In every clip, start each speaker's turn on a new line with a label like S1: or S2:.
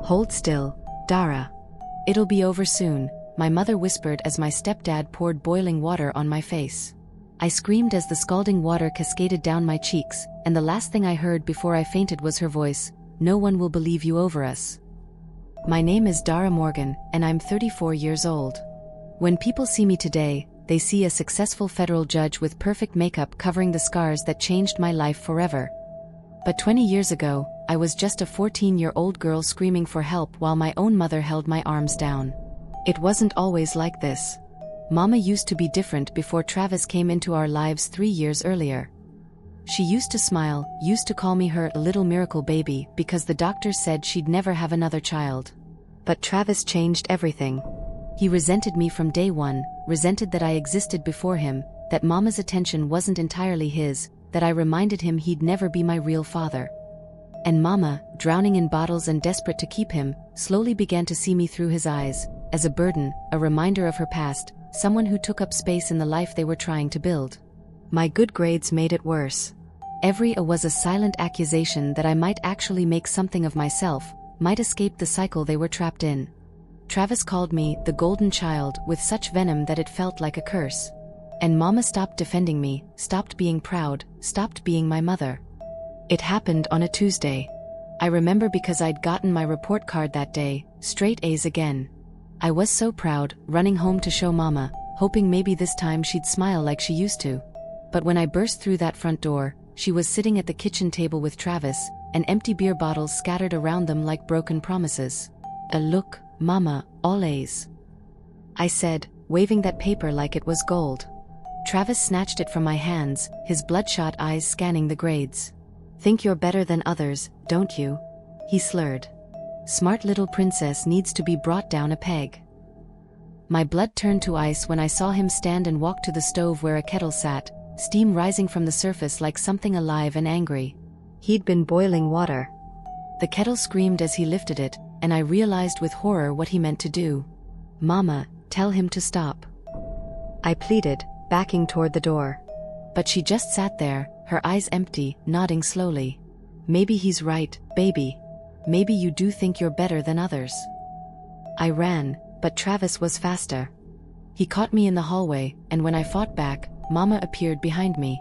S1: Hold still, Dara. It'll be over soon, my mother whispered as my stepdad poured boiling water on my face. I screamed as the scalding water cascaded down my cheeks, and the last thing I heard before I fainted was her voice, "No one will believe you over us." My name is Dara Morgan, and I'm 34 years old. When people see me today, they see a successful federal judge with perfect makeup covering the scars that changed my life forever. But 20 years ago, I was just a 14-year-old girl screaming for help while my own mother held my arms down. It wasn't always like this. Mama used to be different before Travis came into our lives 3 years earlier. She used to smile, used to call me her little miracle baby because the doctors said she'd never have another child. But Travis changed everything. He resented me from day one, resented that I existed before him, that Mama's attention wasn't entirely his, that I reminded him he'd never be my real father. And Mama, drowning in bottles and desperate to keep him, slowly began to see me through his eyes, as a burden, a reminder of her past, someone who took up space in the life they were trying to build. My good grades made it worse. Every A was a silent accusation that I might actually make something of myself, might escape the cycle they were trapped in. Travis called me the golden child with such venom that it felt like a curse. And Mama stopped defending me, stopped being proud, stopped being my mother. It happened on a Tuesday. I remember because I'd gotten my report card that day, straight A's again. I was so proud, running home to show Mama, hoping maybe this time she'd smile like she used to. But when I burst through that front door, she was sitting at the kitchen table with Travis, and empty beer bottles scattered around them like broken promises. Look, Mama, all A's," I said, waving that paper like it was gold. Travis snatched it from my hands, his bloodshot eyes scanning the grades. "Think you're better than others, don't you?" he slurred. "Smart little princess needs to be brought down a peg." My blood turned to ice when I saw him stand and walk to the stove where a kettle sat, steam rising from the surface like something alive and angry. He'd been boiling water. The kettle screamed as he lifted it, and I realized with horror what he meant to do. "Mama, tell him to stop," I pleaded, backing toward the door. But she just sat there, her eyes empty, nodding slowly. "Maybe he's right, baby. Maybe you do think you're better than others." I ran, but Travis was faster. He caught me in the hallway, and when I fought back, Mama appeared behind me.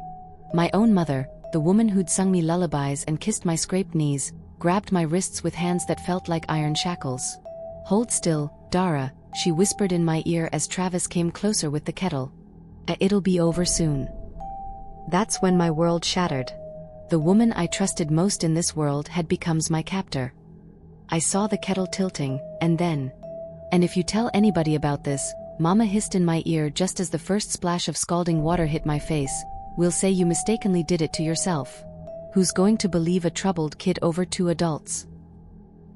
S1: My own mother, the woman who'd sung me lullabies and kissed my scraped knees, grabbed my wrists with hands that felt like iron shackles. "Hold still, Dara," she whispered in my ear as Travis came closer with the kettle. "It'll be over soon." That's when my world shattered. The woman I trusted most in this world had become my captor. I saw the kettle tilting, and then... "And if you tell anybody about this," Mama hissed in my ear just as the first splash of scalding water hit my face, "we'll say you mistakenly did it to yourself. Who's going to believe a troubled kid over 2 adults?"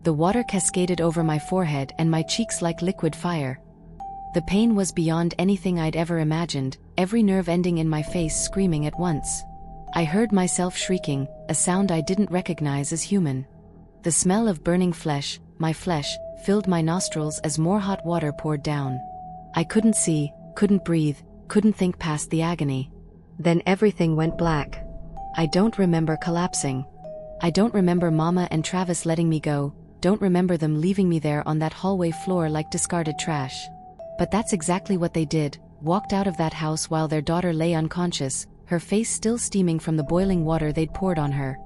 S1: The water cascaded over my forehead and my cheeks like liquid fire. The pain was beyond anything I'd ever imagined, every nerve ending in my face screaming at once. I heard myself shrieking, a sound I didn't recognize as human. The smell of burning flesh, my flesh, filled my nostrils as more hot water poured down. I couldn't see, couldn't breathe, couldn't think past the agony. Then everything went black. I don't remember collapsing. I don't remember Mama and Travis letting me go, don't remember them leaving me there on that hallway floor like discarded trash. But that's exactly what they did, walked out of that house while their daughter lay unconscious, her face still steaming from the boiling water they'd poured on her.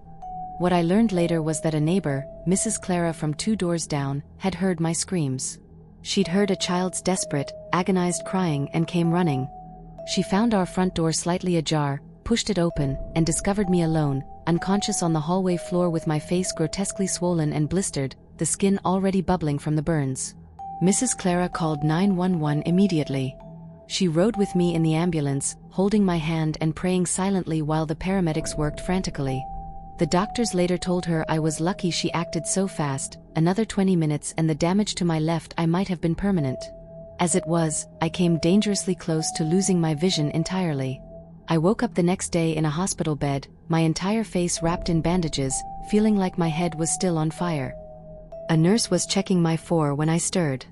S1: What I learned later was that a neighbor, Mrs. Clara from 2 doors down, had heard my screams. She'd heard a child's desperate, agonized crying and came running. She found our front door slightly ajar, pushed it open, and discovered me alone, unconscious on the hallway floor with my face grotesquely swollen and blistered, the skin already bubbling from the burns. Mrs. Clara called 911 immediately. She rode with me in the ambulance, holding my hand and praying silently while the paramedics worked frantically. The doctors later told her I was lucky she acted so fast, another 20 minutes and the damage to my left eye might have been permanent. As it was, I came dangerously close to losing my vision entirely. I woke up the next day in a hospital bed, my entire face wrapped in bandages, feeling like my head was still on fire. A nurse was checking my fore when I stirred.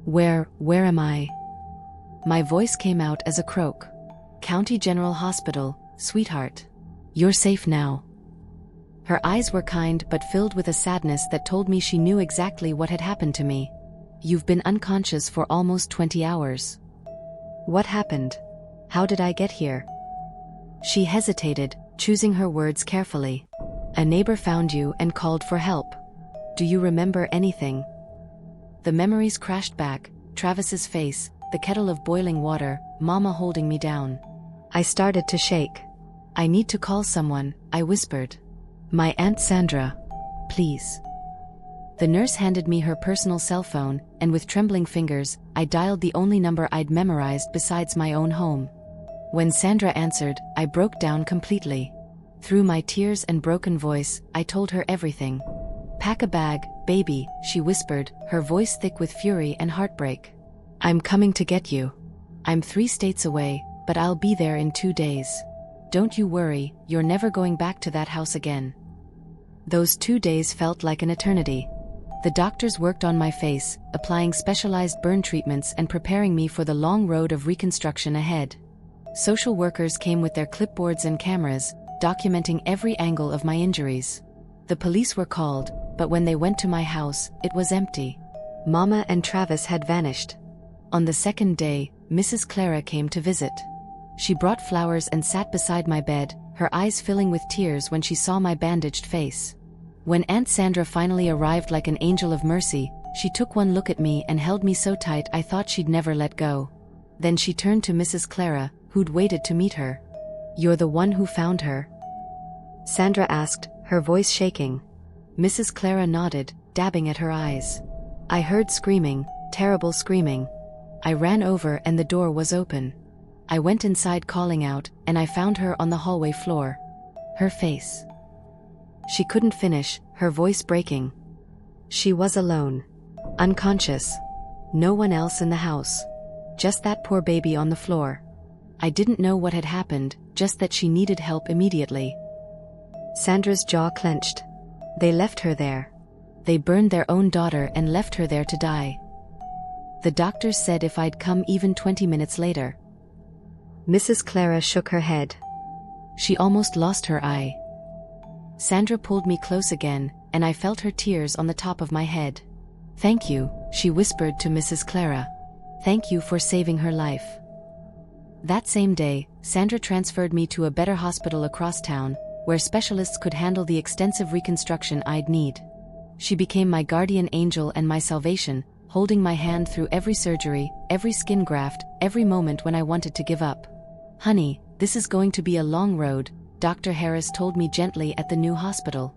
S1: Where am I?" My voice came out as a croak. "County General Hospital, sweetheart. You're safe now." Her eyes were kind but filled with a sadness that told me she knew exactly what had happened to me. You've been unconscious for almost 20 hours. What happened? How did I get here? She hesitated, choosing her words carefully. A neighbor found you and called for help. Do you remember anything? The memories crashed back, Travis's face, the kettle of boiling water, Mama holding me down. I started to shake. I need to call someone, I whispered. My Aunt Sandra. Please. The nurse handed me her personal cell phone, and with trembling fingers, I dialed the only number I'd memorized besides my own home. When Sandra answered, I broke down completely. Through my tears and broken voice, I told her everything. Pack a bag, baby, she whispered, her voice thick with fury and heartbreak. I'm coming to get you. I'm 3 states away, but I'll be there in 2 days. Don't you worry, you're never going back to that house again. Those 2 days felt like an eternity. The doctors worked on my face, applying specialized burn treatments and preparing me for the long road of reconstruction ahead. Social workers came with their clipboards and cameras, documenting every angle of my injuries. The police were called, but when they went to my house, it was empty. Mama and Travis had vanished. On the 2nd day, Mrs. Clara came to visit. She brought flowers and sat beside my bed, her eyes filling with tears when she saw my bandaged face. When Aunt Sandra finally arrived like an angel of mercy, she took one look at me and held me so tight I thought she'd never let go. Then she turned to Mrs. Clara, who'd waited to meet her. You're the one who found her? Sandra asked, her voice shaking. Mrs. Clara nodded, dabbing at her eyes. I heard screaming, terrible screaming. I ran over and the door was open. I went inside calling out, and I found her on the hallway floor. Her face. She couldn't finish, her voice breaking. She was alone. Unconscious. No one else in the house. Just that poor baby on the floor. I didn't know what had happened, just that she needed help immediately. Sandra's jaw clenched. They left her there. They burned their own daughter and left her there to die. The doctors said if I'd come even 20 minutes later. Mrs. Clara shook her head. She almost lost her eye. Sandra pulled me close again, and I felt her tears on the top of my head. Thank you, she whispered to Mrs. Clara. Thank you for saving her life. That same day, Sandra transferred me to a better hospital across town, where specialists could handle the extensive reconstruction I'd need. She became my guardian angel and my salvation, holding my hand through every surgery, every skin graft, every moment when I wanted to give up. Honey, this is going to be a long road, Dr. Harris told me gently at the new hospital.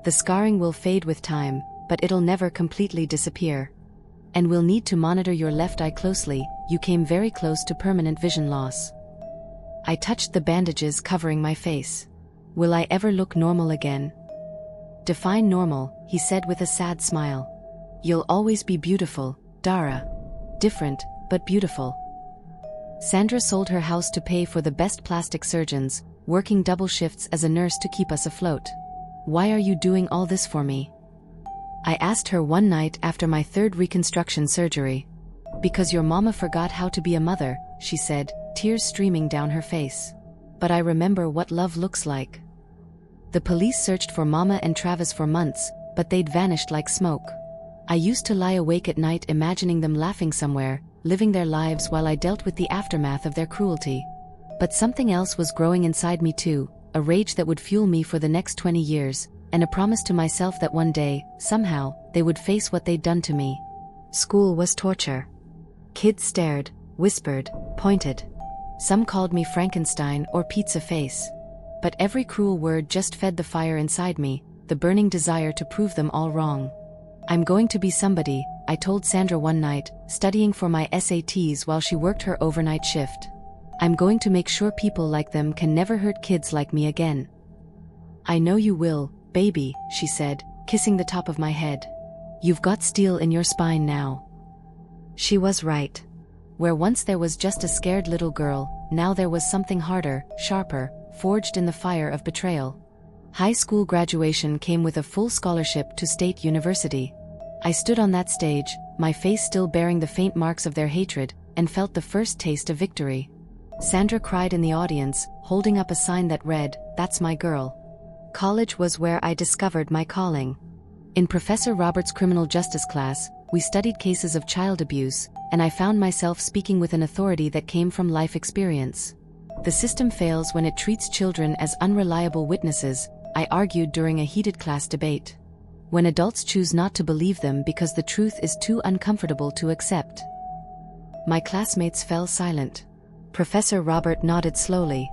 S1: The scarring will fade with time, but it'll never completely disappear. And we'll need to monitor your left eye closely, you came very close to permanent vision loss. I touched the bandages covering my face. Will I ever look normal again? Define normal, he said with a sad smile. You'll always be beautiful, Dara. Different, but beautiful. Sandra sold her house to pay for the best plastic surgeons, working double shifts as a nurse to keep us afloat. Why are you doing all this for me? I asked her one night after my 3rd reconstruction surgery. Because your mama forgot how to be a mother, she said, tears streaming down her face. But I remember what love looks like. The police searched for Mama and Travis for months, but they'd vanished like smoke. I used to lie awake at night imagining them laughing somewhere, living their lives while I dealt with the aftermath of their cruelty. But something else was growing inside me too, a rage that would fuel me for the next 20 years, and a promise to myself that one day, somehow, they would face what they'd done to me. School was torture. Kids stared, whispered, pointed. Some called me Frankenstein or pizza face. But every cruel word just fed the fire inside me, the burning desire to prove them all wrong. I'm going to be somebody, I told Sandra one night, studying for my SATs while she worked her overnight shift. I'm going to make sure people like them can never hurt kids like me again. I know you will, baby, she said, kissing the top of my head. You've got steel in your spine now. She was right. Where once there was just a scared little girl, now there was something harder, sharper, forged in the fire of betrayal. High school graduation came with a full scholarship to State University. I stood on that stage, my face still bearing the faint marks of their hatred, and felt the first taste of victory. Sandra cried in the audience, holding up a sign that read, "That's my girl." College was where I discovered my calling. In Professor Robert's criminal justice class, we studied cases of child abuse, and I found myself speaking with an authority that came from life experience. The system fails when it treats children as unreliable witnesses, I argued during a heated class debate. When adults choose not to believe them because the truth is too uncomfortable to accept. My classmates fell silent. Professor Robert nodded slowly.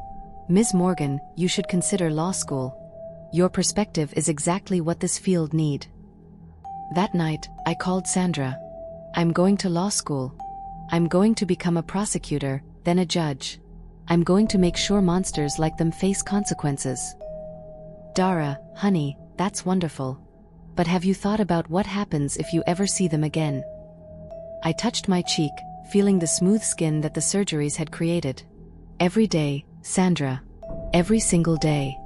S1: Ms. Morgan, you should consider law school. Your perspective is exactly what this field need. That night, I called Sandra. I'm going to law school. I'm going to become a prosecutor, then a judge. I'm going to make sure monsters like them face consequences. Dara, honey, that's wonderful. But have you thought about what happens if you ever see them again? I touched my cheek, feeling the smooth skin that the surgeries had created. Every day, Sandra. Every single day.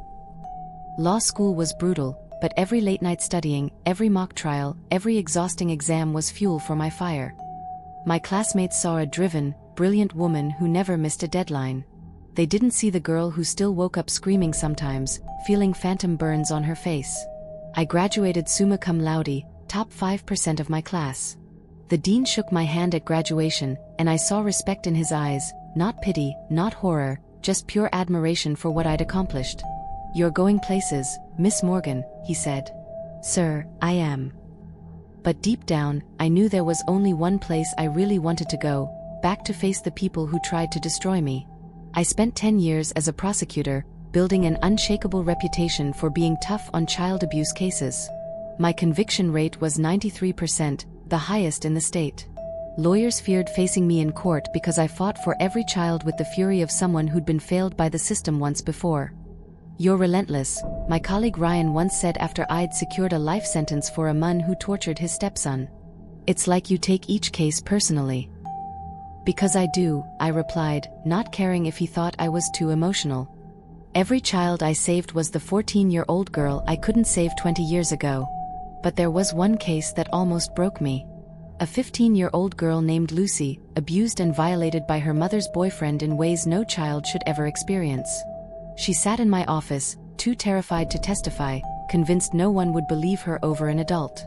S1: Law school was brutal, but every late night studying, every mock trial, every exhausting exam was fuel for my fire. My classmates saw a driven, brilliant woman who never missed a deadline. They didn't see the girl who still woke up screaming sometimes, feeling phantom burns on her face. I graduated summa cum laude, top 5% of my class. The dean shook my hand at graduation, and I saw respect in his eyes, not pity, not horror, just pure admiration for what I'd accomplished. You're going places, Miss Morgan, he said. Sir, I am. But deep down, I knew there was only one place I really wanted to go, back to face the people who tried to destroy me. I spent 10 years as a prosecutor, building an unshakable reputation for being tough on child abuse cases. My conviction rate was 93%, the highest in the state. Lawyers feared facing me in court because I fought for every child with the fury of someone who'd been failed by the system once before. You're relentless, my colleague Ryan once said after I'd secured a life sentence for a man who tortured his stepson. It's like you take each case personally. Because I do, I replied, not caring if he thought I was too emotional. Every child I saved was the 14-year-old girl I couldn't save 20 years ago. But there was one case that almost broke me. A 15-year-old girl named Lucy, abused and violated by her mother's boyfriend in ways no child should ever experience. She sat in my office, too terrified to testify, convinced no one would believe her over an adult.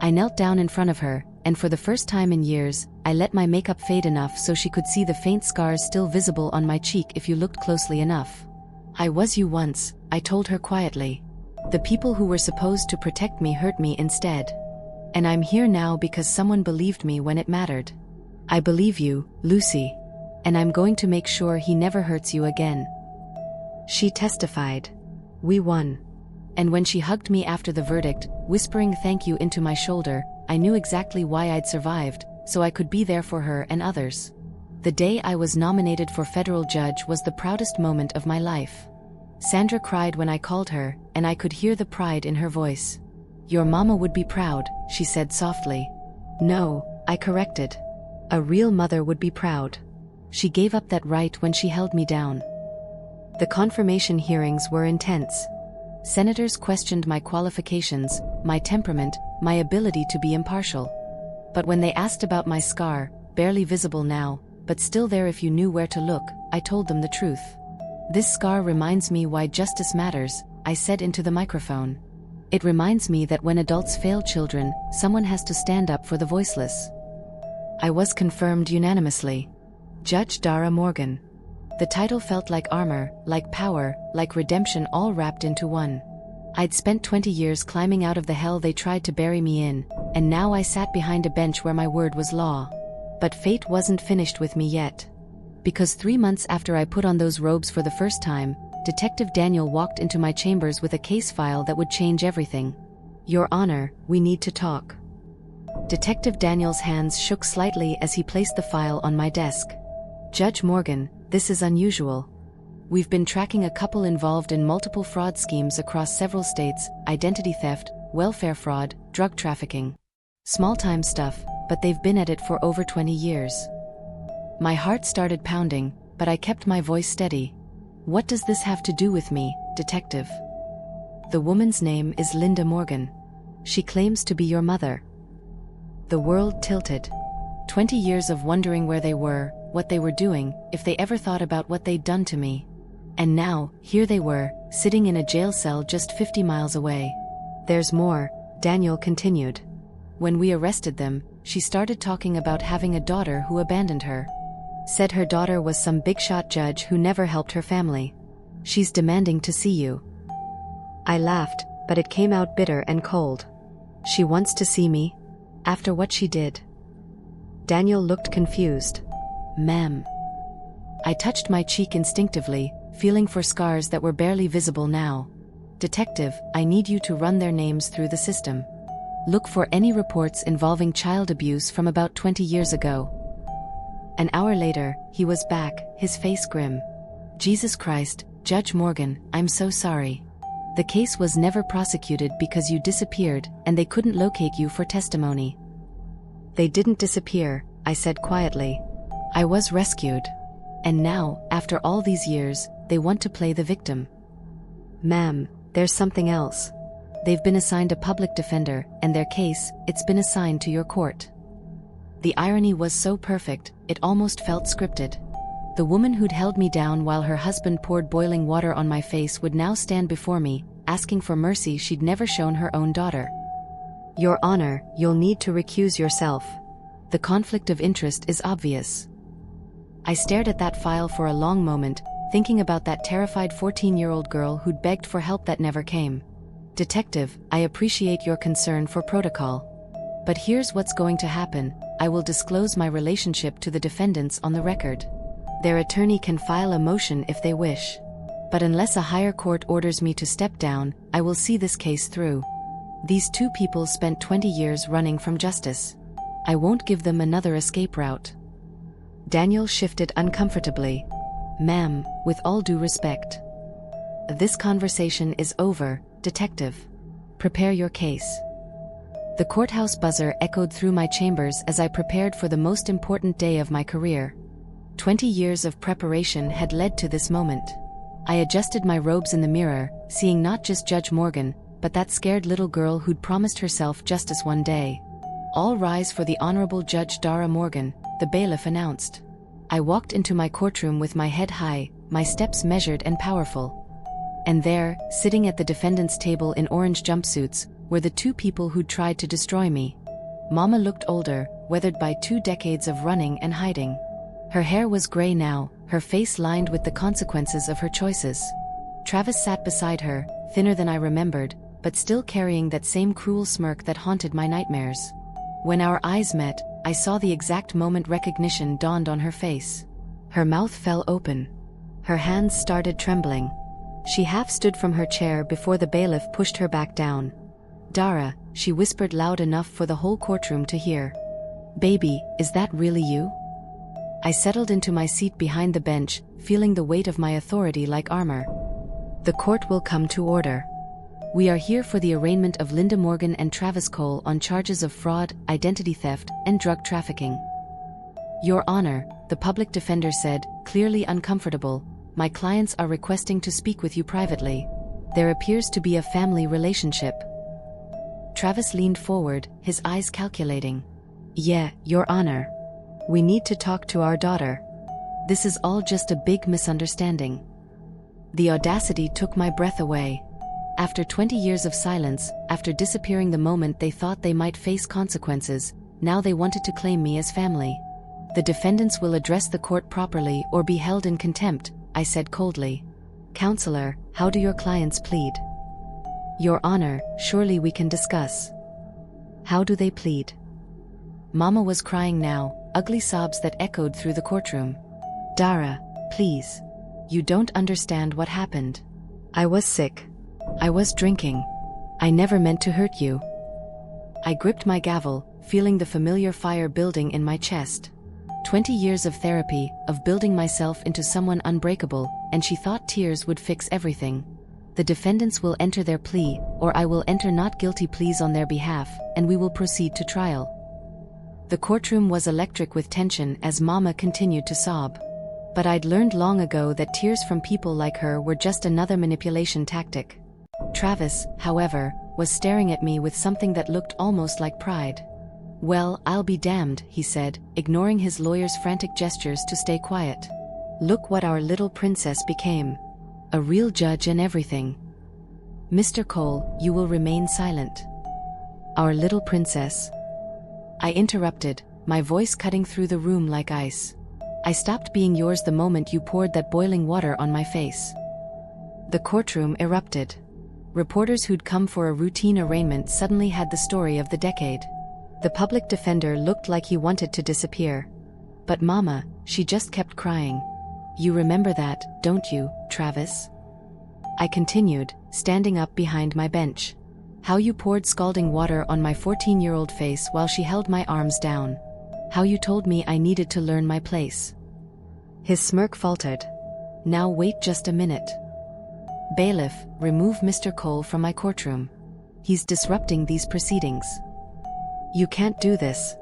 S1: I knelt down in front of her, and for the first time in years, I let my makeup fade enough so she could see the faint scars still visible on my cheek if you looked closely enough. I was you once, I told her quietly. The people who were supposed to protect me hurt me instead. And I'm here now because someone believed me when it mattered. I believe you, Lucy. And I'm going to make sure he never hurts you again. She testified. We won. And when she hugged me after the verdict, whispering thank you into my shoulder, I knew exactly why I'd survived, so I could be there for her and others. The day I was nominated for federal judge was the proudest moment of my life. Sandra cried when I called her, and I could hear the pride in her voice. Your mama would be proud, she said softly. No, I corrected. A real mother would be proud. She gave up that right when she held me down. The confirmation hearings were intense. Senators questioned my qualifications, my temperament, my ability to be impartial. But when they asked about my scar, barely visible now, but still there if you knew where to look, I told them the truth. This scar reminds me why justice matters, I said into the microphone. It reminds me that when adults fail children, someone has to stand up for the voiceless. I was confirmed unanimously. Judge Dara Morgan. The title felt like armor, like power, like redemption all wrapped into one. I'd spent 20 years climbing out of the hell they tried to bury me in, and now I sat behind a bench where my word was law. But fate wasn't finished with me yet. Because 3 months after I put on those robes for the first time, Detective Daniel walked into my chambers with a case file that would change everything. Your Honor, we need to talk. Detective Daniel's hands shook slightly as he placed the file on my desk. Judge Morgan, this is unusual. We've been tracking a couple involved in multiple fraud schemes across several states, identity theft, welfare fraud, drug trafficking. Small-time stuff, but they've been at it for over 20 years. My heart started pounding, but I kept my voice steady. What does this have to do with me, detective? The woman's name is Linda Morgan. She claims to be your mother. The world tilted. 20 years of wondering where they were, what they were doing, if they ever thought about what they'd done to me. And now, here they were, sitting in a jail cell just 50 miles away. There's more, Daniel continued. When we arrested them, she started talking about having a daughter who abandoned her. Said her daughter was some big-shot judge who never helped her family. She's demanding to see you. I laughed, but it came out bitter and cold. She wants to see me? After what she did? Daniel looked confused. Ma'am. I touched my cheek instinctively, feeling for scars that were barely visible now. Detective, I need you to run their names through the system. Look for any reports involving child abuse from about 20 years ago. An hour later, he was back, his face grim. Jesus Christ, Judge Morgan, I'm so sorry. The case was never prosecuted because you disappeared, and they couldn't locate you for testimony. They didn't disappear, I said quietly. I was rescued. And now, after all these years, they want to play the victim. Ma'am, there's something else. They've been assigned a public defender, and their case, it's been assigned to your court. The irony was so perfect, it almost felt scripted. The woman who'd held me down while her husband poured boiling water on my face would now stand before me, asking for mercy she'd never shown her own daughter. Your Honor, you'll need to recuse yourself. The conflict of interest is obvious. I stared at that file for a long moment, thinking about that terrified 14-year-old girl who'd begged for help that never came. Detective, I appreciate your concern for protocol. But here's what's going to happen. I will disclose my relationship to the defendants on the record. Their attorney can file a motion if they wish. But unless a higher court orders me to step down, I will see this case through. These two people spent 20 years running from justice. I won't give them another escape route. Daniel shifted uncomfortably. Ma'am, with all due respect. This conversation is over, Detective. Prepare your case. The courthouse buzzer echoed through my chambers as I prepared for the most important day of my career. 20 years of preparation had led to this moment. I adjusted my robes in the mirror, seeing not just Judge Morgan, but that scared little girl who'd promised herself justice one day. All rise for the Honorable Judge Dara Morgan, the bailiff announced. I walked into my courtroom with my head high, my steps measured and powerful. And there, sitting at the defendant's table in orange jumpsuits, were the two people who'd tried to destroy me. Mama looked older, weathered by 2 decades of running and hiding. Her hair was gray now, her face lined with the consequences of her choices. Travis sat beside her, thinner than I remembered, but still carrying that same cruel smirk that haunted my nightmares. When our eyes met, I saw the exact moment recognition dawned on her face. Her mouth fell open. Her hands started trembling. She half stood from her chair before the bailiff pushed her back down. Dara, she whispered loud enough for the whole courtroom to hear. Baby, is that really you? I settled into my seat behind the bench, feeling the weight of my authority like armor. The court will come to order. We are here for the arraignment of Linda Morgan and Travis Cole on charges of fraud, identity theft, and drug trafficking. Your Honor, the public defender said, clearly uncomfortable, my clients are requesting to speak with you privately. There appears to be a family relationship. Travis leaned forward, his eyes calculating. Yeah, Your Honor. We need to talk to our daughter. This is all just a big misunderstanding. The audacity took my breath away. After 20 years of silence, after disappearing the moment they thought they might face consequences, now they wanted to claim me as family. The defendants will address the court properly or be held in contempt, I said coldly. Counselor, how do your clients plead? Your Honor, surely we can discuss. How do they plead? Mama was crying now, ugly sobs that echoed through the courtroom. Dara, please. You don't understand what happened. I was sick. I was drinking. I never meant to hurt you. I gripped my gavel, feeling the familiar fire building in my chest. 20 years of therapy, of building myself into someone unbreakable, and she thought tears would fix everything. The defendants will enter their plea, or I will enter not guilty pleas on their behalf, and we will proceed to trial. The courtroom was electric with tension as Mama continued to sob. But I'd learned long ago that tears from people like her were just another manipulation tactic. Travis, however, was staring at me with something that looked almost like pride. Well, I'll be damned, he said, ignoring his lawyer's frantic gestures to stay quiet. Look what our little princess became. A real judge and everything. Mr. Cole, you will remain silent. Our little princess. I interrupted, my voice cutting through the room like ice. I stopped being yours the moment you poured that boiling water on my face. The courtroom erupted. Reporters who'd come for a routine arraignment suddenly had the story of the decade. The public defender looked like he wanted to disappear. But Mama, she just kept crying. You remember that, don't you, Travis? I continued, standing up behind my bench. How you poured scalding water on my 14-year-old face while she held my arms down. How you told me I needed to learn my place. His smirk faltered. Now wait just a minute. Bailiff, remove Mr. Cole from my courtroom. He's disrupting these proceedings. You can't do this.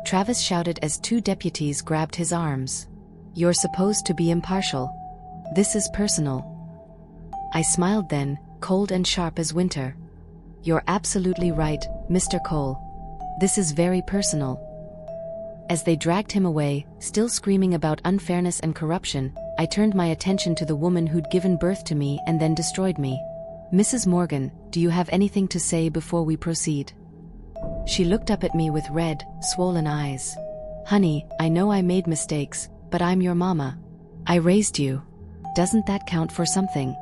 S1: Travis shouted as two deputies grabbed his arms. You're supposed to be impartial. This is personal. I smiled then, cold and sharp as winter. You're absolutely right, Mr. Cole. This is very personal. As they dragged him away, still screaming about unfairness and corruption, I turned my attention to the woman who'd given birth to me and then destroyed me. Mrs. Morgan, do you have anything to say before we proceed? She looked up at me with red, swollen eyes. Honey, I know I made mistakes, but I'm your mama. I raised you. Doesn't that count for something?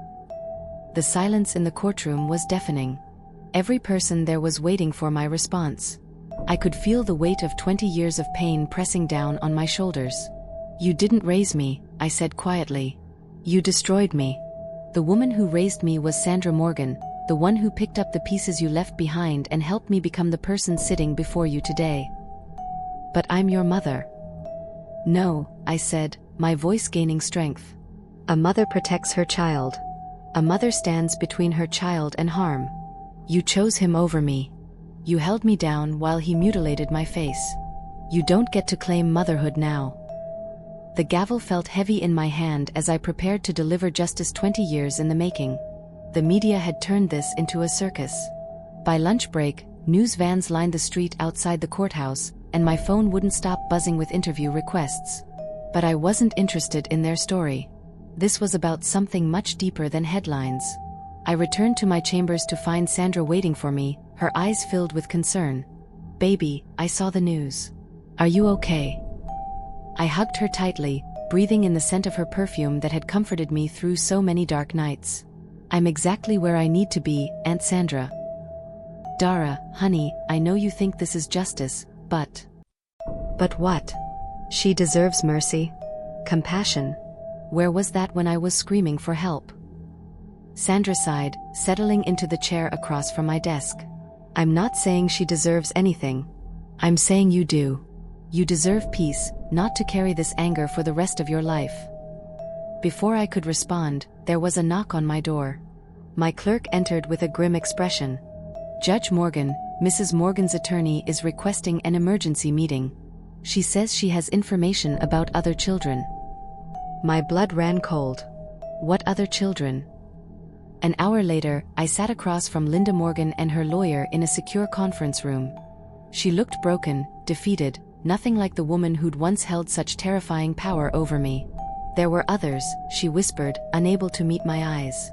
S1: The silence in the courtroom was deafening. Every person there was waiting for my response. I could feel the weight of 20 years of pain pressing down on my shoulders. You didn't raise me, I said quietly. You destroyed me. The woman who raised me was Sandra Morgan, the one who picked up the pieces you left behind and helped me become the person sitting before you today. But I'm your mother. No, I said, my voice gaining strength. A mother protects her child. A mother stands between her child and harm. You chose him over me. You held me down while he mutilated my face. You don't get to claim motherhood now. The gavel felt heavy in my hand as I prepared to deliver justice 20 years in the making. The media had turned this into a circus. By lunch break, news vans lined the street outside the courthouse, and my phone wouldn't stop buzzing with interview requests. But I wasn't interested in their story. This was about something much deeper than headlines. I returned to my chambers to find Sandra waiting for me, her eyes filled with concern. Baby, I saw the news. Are you okay? I hugged her tightly, breathing in the scent of her perfume that had comforted me through so many dark nights. I'm exactly where I need to be, Aunt Sandra. Dara, honey, I know you think this is justice, but... But what? She deserves mercy. Compassion. Where was that when I was screaming for help? Sandra sighed, settling into the chair across from my desk. I'm not saying she deserves anything. I'm saying you do. You deserve peace, not to carry this anger for the rest of your life. Before I could respond, there was a knock on my door. My clerk entered with a grim expression. Judge Morgan, Mrs. Morgan's attorney is requesting an emergency meeting. She says she has information about other children. My blood ran cold. What other children? An hour later, I sat across from Linda Morgan and her lawyer in a secure conference room. She looked broken, defeated, nothing like the woman who'd once held such terrifying power over me. There were others, she whispered, unable to meet my eyes.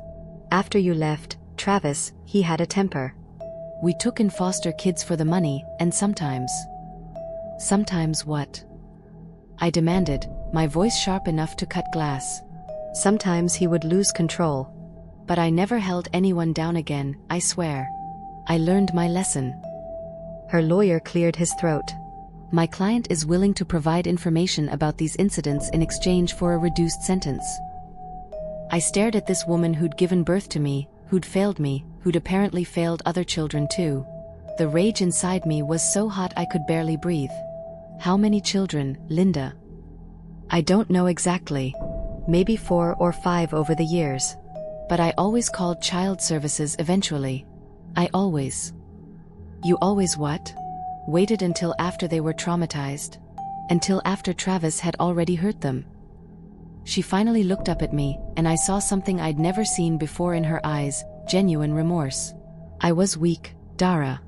S1: After you left, Travis, he had a temper. We took in foster kids for the money, and sometimes... Sometimes what? I demanded, my voice sharp enough to cut glass. Sometimes he would lose control. But I never held anyone down again, I swear. I learned my lesson. Her lawyer cleared his throat. My client is willing to provide information about these incidents in exchange for a reduced sentence. I stared at this woman who'd given birth to me, who'd failed me, who'd apparently failed other children too. The rage inside me was so hot I could barely breathe. How many children, Linda? I don't know exactly. Maybe 4 or 5 over the years. But I always called child services eventually. I always. You always what? Waited until after they were traumatized? Until after Travis had already hurt them? She finally looked up at me, and I saw something I'd never seen before in her eyes, genuine remorse. I was weak, Dara.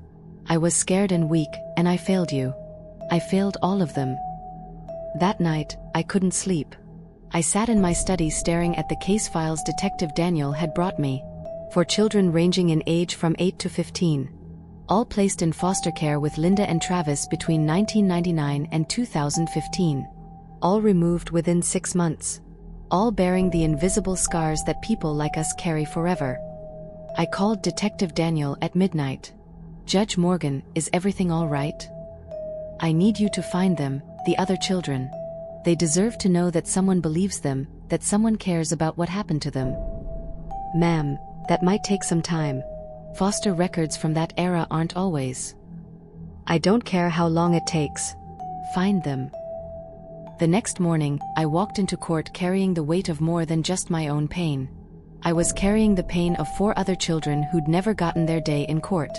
S1: I was scared and weak, and I failed you. I failed all of them. That night, I couldn't sleep. I sat in my study staring at the case files Detective Daniel had brought me, for children ranging in age from 8 to 15. All placed in foster care with Linda and Travis between 1999 and 2015. All removed within 6 months. All bearing the invisible scars that people like us carry forever. I called Detective Daniel at midnight. "Judge Morgan, is everything all right? I need you to find them, the other children. They deserve to know that someone believes them, that someone cares about what happened to them." "Ma'am, that might take some time. Foster records from that era aren't always." "I don't care how long it takes. Find them." The next morning, I walked into court carrying the weight of more than just my own pain. I was carrying the pain of 4 other children who'd never gotten their day in court.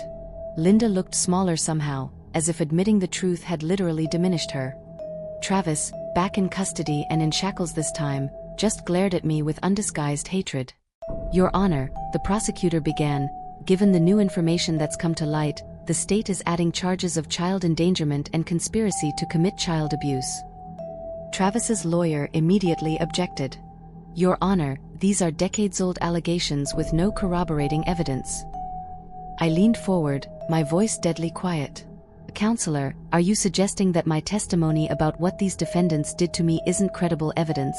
S1: Linda looked smaller somehow, as if admitting the truth had literally diminished her. Travis, back in custody and in shackles this time, just glared at me with undisguised hatred. "Your Honor," the prosecutor began, "given the new information that's come to light, the state is adding charges of child endangerment and conspiracy to commit child abuse." Travis's lawyer immediately objected. "Your Honor, these are decades-old allegations with no corroborating evidence." I leaned forward, my voice deadly quiet. "Counselor, are you suggesting that my testimony about what these defendants did to me isn't credible evidence?"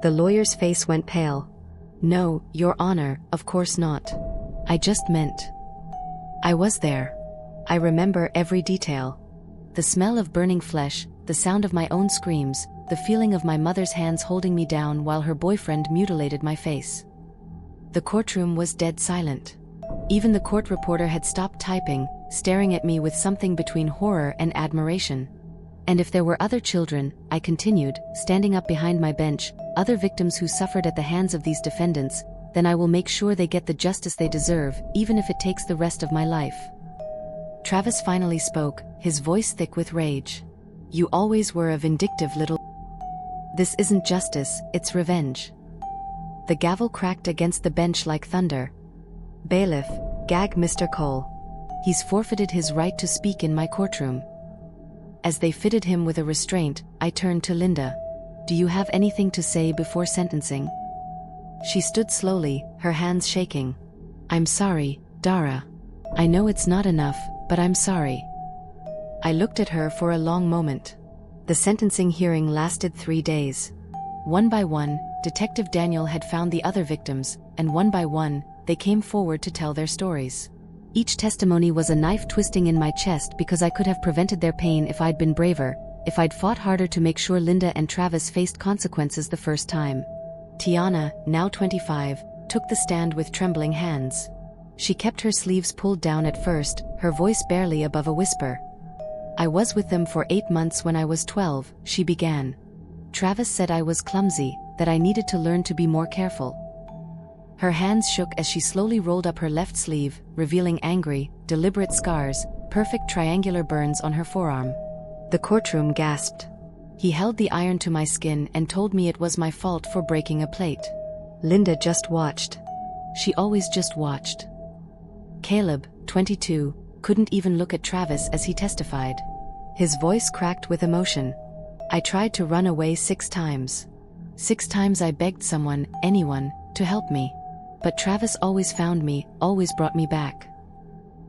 S1: The lawyer's face went pale. "No, Your Honor, of course not. I just meant. I was there. I remember every detail. The smell of burning flesh, the sound of my own screams, the feeling of my mother's hands holding me down while her boyfriend mutilated my face." The courtroom was dead silent. Even the court reporter had stopped typing, staring at me with something between horror and admiration. "And if there were other children," I continued, standing up behind my bench, "other victims who suffered at the hands of these defendants, then I will make sure they get the justice they deserve, even if it takes the rest of my life." Travis finally spoke, his voice thick with rage. "You always were a vindictive little. This isn't justice, it's revenge." The gavel cracked against the bench like thunder. "Bailiff, gag Mr. Cole. He's forfeited his right to speak in my courtroom." As they fitted him with a restraint, I turned to Linda. "Do you have anything to say before sentencing?" She stood slowly, her hands shaking. "I'm sorry, Dara. I know it's not enough, but I'm sorry." I looked at her for a long moment. The sentencing hearing lasted 3 days. One by one, Detective Daniel had found the other victims, and one by one, they came forward to tell their stories. Each testimony was a knife twisting in my chest because I could have prevented their pain if I'd been braver, if I'd fought harder to make sure Linda and Travis faced consequences the first time. Tiana, now 25, took the stand with trembling hands. She kept her sleeves pulled down at first, her voice barely above a whisper. "I was with them for 8 months when I was 12, she began. Travis said I was clumsy, that I needed to learn to be more careful." Her hands shook as she slowly rolled up her left sleeve, revealing angry, deliberate scars, perfect triangular burns on her forearm. The courtroom gasped. "He held the iron to my skin and told me it was my fault for breaking a plate." Linda just watched. She always just watched. Caleb, 22, couldn't even look at Travis as he testified. His voice cracked with emotion. "I tried to run away 6 times. 6 times I begged someone, anyone, to help me. But Travis always found me, always brought me back."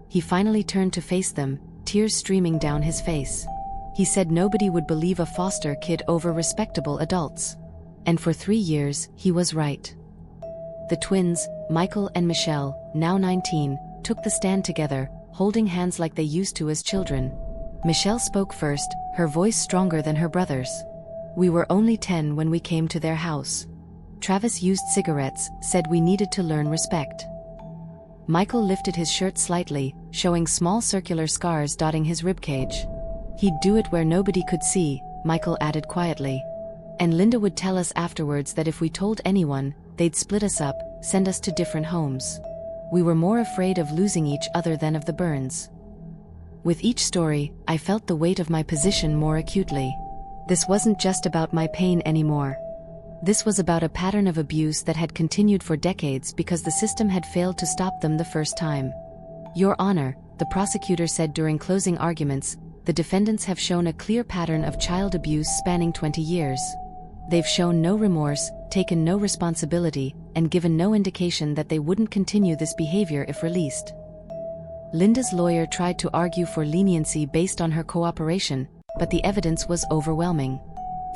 S1: He finally turned to face them, tears streaming down his face. He said nobody would believe a foster kid over respectable adults. And for 3 years, he was right. The twins, Michael and Michelle, now 19, took the stand together, holding hands like they used to as children. Michelle spoke first, her voice stronger than her brother's. "We were only 10 when we came to their house. Travis used cigarettes, said we needed to learn respect." Michael lifted his shirt slightly, showing small circular scars dotting his ribcage. "He'd do it where nobody could see," Michael added quietly. "And Linda would tell us afterwards that if we told anyone, they'd split us up, send us to different homes. We were more afraid of losing each other than of the burns." With each story, I felt the weight of my position more acutely. This wasn't just about my pain anymore. This was about a pattern of abuse that had continued for decades because the system had failed to stop them the first time. "Your Honor," the prosecutor said during closing arguments, "the defendants have shown a clear pattern of child abuse spanning 20 years. They've shown no remorse, taken no responsibility, and given no indication that they wouldn't continue this behavior if released. Linda's lawyer tried to argue for leniency based on her cooperation, but the evidence was overwhelming.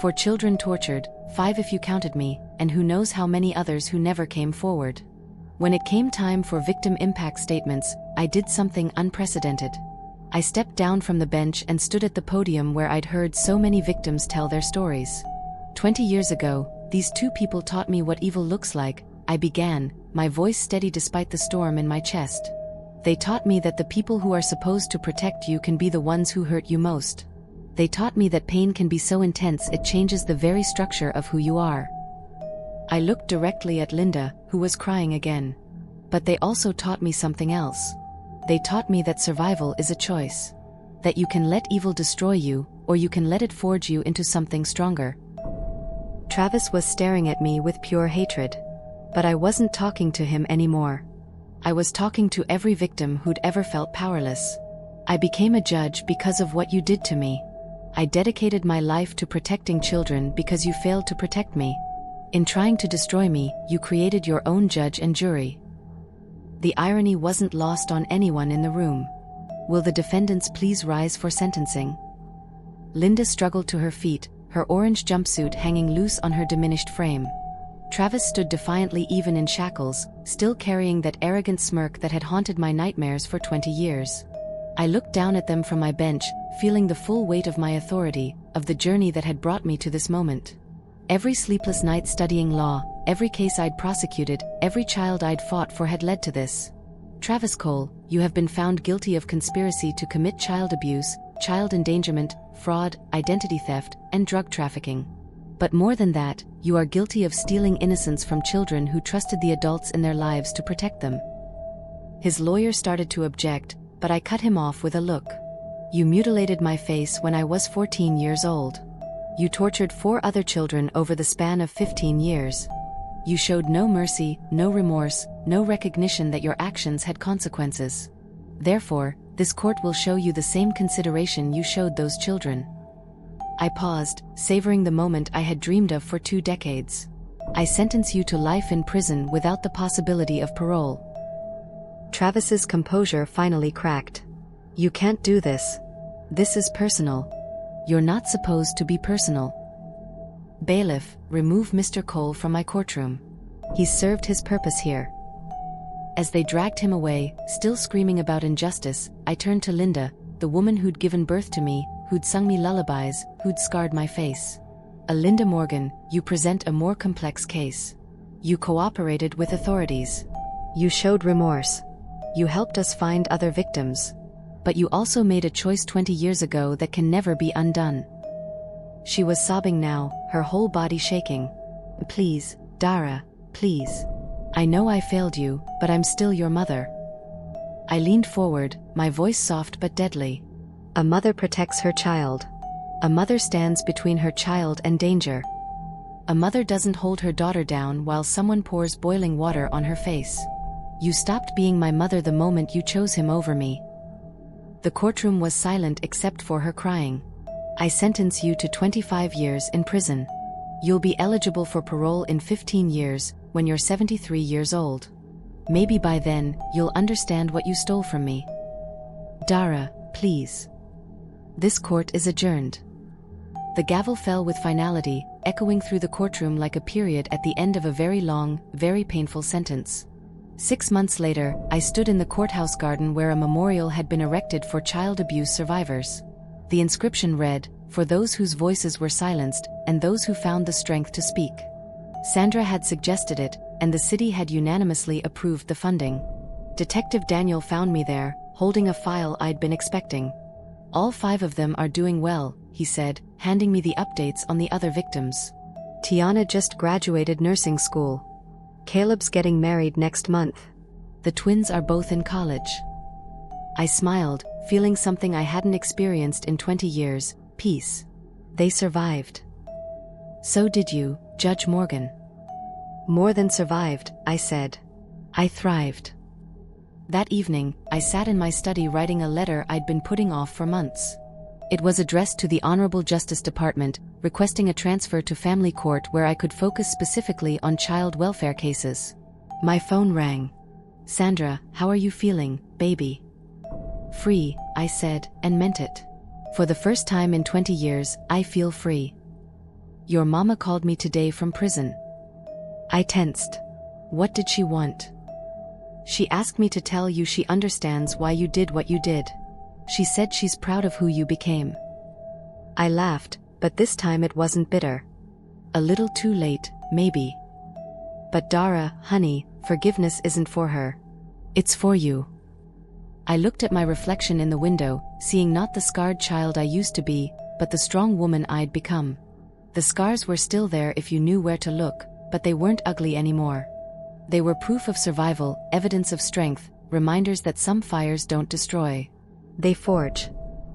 S1: 4 children tortured, 5 if you counted me, and who knows how many others who never came forward. When it came time for victim impact statements, I did something unprecedented. I stepped down from the bench and stood at the podium where I'd heard so many victims tell their stories. 20 years ago, these 2 people taught me what evil looks like, I began, my voice steady despite the storm in my chest. They taught me that the people who are supposed to protect you can be the ones who hurt you most. They taught me that pain can be so intense it changes the very structure of who you are. I looked directly at Linda, who was crying again. But they also taught me something else. They taught me that survival is a choice. That you can let evil destroy you, or you can let it forge you into something stronger. Travis was staring at me with pure hatred. But I wasn't talking to him anymore. I was talking to every victim who'd ever felt powerless. I became a judge because of what you did to me. I dedicated my life to protecting children because you failed to protect me. In trying to destroy me, you created your own judge and jury. The irony wasn't lost on anyone in the room. Will the defendants please rise for sentencing? Linda struggled to her feet, her orange jumpsuit hanging loose on her diminished frame. Travis stood defiantly even in shackles, still carrying that arrogant smirk that had haunted my nightmares for 20 years. I looked down at them from my bench, feeling the full weight of my authority, of the journey that had brought me to this moment. Every sleepless night studying law, every case I'd prosecuted, every child I'd fought for had led to this. Travis Cole, you have been found guilty of conspiracy to commit child abuse, child endangerment, fraud, identity theft, and drug trafficking. But more than that, you are guilty of stealing innocence from children who trusted the adults in their lives to protect them. His lawyer started to object, but I cut him off with a look. You mutilated my face when I was 14 years old. You tortured 4 other children over the span of 15 years. You showed no mercy, no remorse, no recognition that your actions had consequences. Therefore, this court will show you the same consideration you showed those children. I paused, savoring the moment I had dreamed of for 2 decades. I sentence you to life in prison without the possibility of parole. Travis's composure finally cracked. You can't do this. This is personal. You're not supposed to be personal. Bailiff, remove Mr. Cole from my courtroom. He's served his purpose here. As they dragged him away, still screaming about injustice, I turned to Linda, the woman who'd given birth to me, who'd sung me lullabies, who'd scarred my face. Linda Morgan, you present a more complex case. You cooperated with authorities. You showed remorse. You helped us find other victims. But you also made a choice 20 years ago that can never be undone. She was sobbing now, her whole body shaking. Please, Dara, please. I know I failed you, but I'm still your mother. I leaned forward, my voice soft but deadly. A mother protects her child. A mother stands between her child and danger. A mother doesn't hold her daughter down while someone pours boiling water on her face. You stopped being my mother the moment you chose him over me. The courtroom was silent except for her crying. I sentence you to 25 years in prison. You'll be eligible for parole in 15 years, when you're 73 years old. Maybe by then, you'll understand what you stole from me. Dara, please. This court is adjourned. The gavel fell with finality, echoing through the courtroom like a period at the end of a very long, very painful sentence. 6 months later, I stood in the courthouse garden where a memorial had been erected for child abuse survivors. The inscription read, "For those whose voices were silenced, and those who found the strength to speak." Sandra had suggested it, and the city had unanimously approved the funding. Detective Daniel found me there, holding a file I'd been expecting. All 5 of them are doing well, he said, handing me the updates on the other victims. Tiana just graduated nursing school. Caleb's getting married next month. The twins are both in college. I smiled, feeling something I hadn't experienced in 20 years, peace. They survived. So did you, Judge Morgan. More than survived, I said. I thrived. That evening, I sat in my study writing a letter I'd been putting off for months. It was addressed to the Honorable Justice Department, requesting a transfer to family court where I could focus specifically on child welfare cases. My phone rang. "Sandra, how are you feeling, baby?" "Free," I said, and meant it. For the first time in 20 years, I feel free. "Your mama called me today from prison." I tensed. What did she want? "She asked me to tell you she understands why you did what you did. She said she's proud of who you became." I laughed, but this time it wasn't bitter. A little too late, maybe. "But Dara, honey, forgiveness isn't for her. It's for you." I looked at my reflection in the window, seeing not the scarred child I used to be, but the strong woman I'd become. The scars were still there if you knew where to look, but they weren't ugly anymore. They were proof of survival, evidence of strength, reminders that some fires don't destroy. They forge.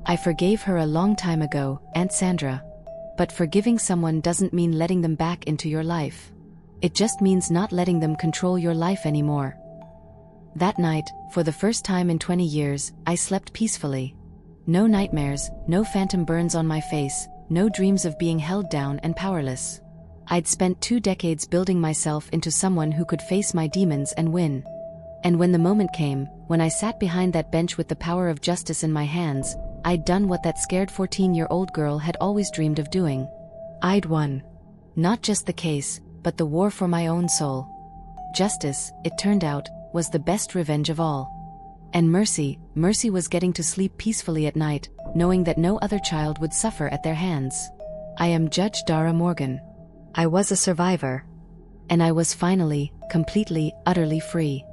S1: I forgave her a long time ago, Aunt Sandra. But forgiving someone doesn't mean letting them back into your life. It just means not letting them control your life anymore. That night, for the first time in 20 years, I slept peacefully. No nightmares, no phantom burns on my face, no dreams of being held down and powerless. I'd spent 2 decades building myself into someone who could face my demons and win. And when the moment came, when I sat behind that bench with the power of justice in my hands, I'd done what that scared 14-year-old girl had always dreamed of doing. I'd won. Not just the case, but the war for my own soul. Justice, it turned out, was the best revenge of all. And mercy was getting to sleep peacefully at night, knowing that no other child would suffer at their hands. I am Judge Dara Morgan. I was a survivor. And I was finally, completely, utterly free.